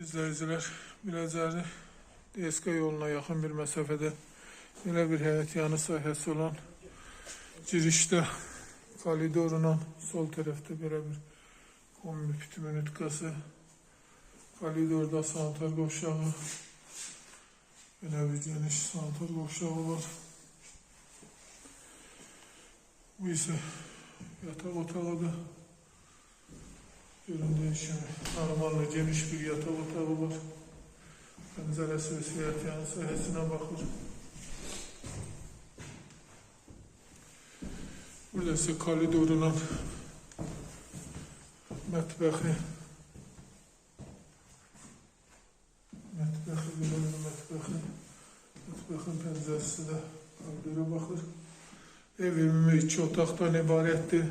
İzləyicilər, Biləcəri DSK yoluna yaxın bir məsafədə belə bir həyətyanı sahəsi olan girişdə koridorla sol tərəfdə belə bir kombi pitiminütkası, koridorda sanitar qovşağı, belə bir geniş sanitar qovşağı var. Bu isə yataq otağıdır. Göründüğü kimi normalde geniş bir yatak otağı var. Pəncərəsi və həyətyanı sahəsinə baxır. Burada ise koridorla mətbəxi. Mətbəxin pəncərəsi də koridora baxır. Ev ümumi 2 otaqdan ibarətdir.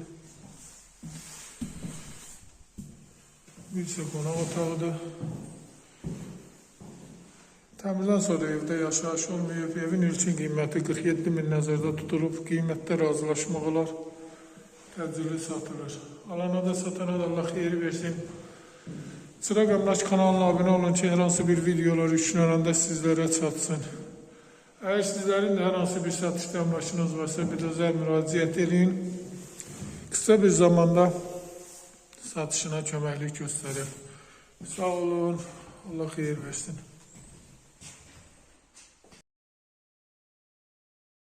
Bir ise qonaq otağıdır. Təmirdən sonra evdə yaşayış olmayıb. Evin ilkin qiyməti 47 min nəzərdə tutulub. Qiymətdə razılaşmaq olar. Təcili satılır. Alana da satana da Allah xeyir versin. Çıraq Əmlak kanalına abunə olun ki, hər hansı bir videolar yükləndə sizlərə çatsın. Əgər sizlərin də hər hansı bir satış əmlakınız varsa, bir də bizə müraciət edin. Qısa bir zamanda satışına köməklik göstərir. Sağ olun, Allah xeyir versin.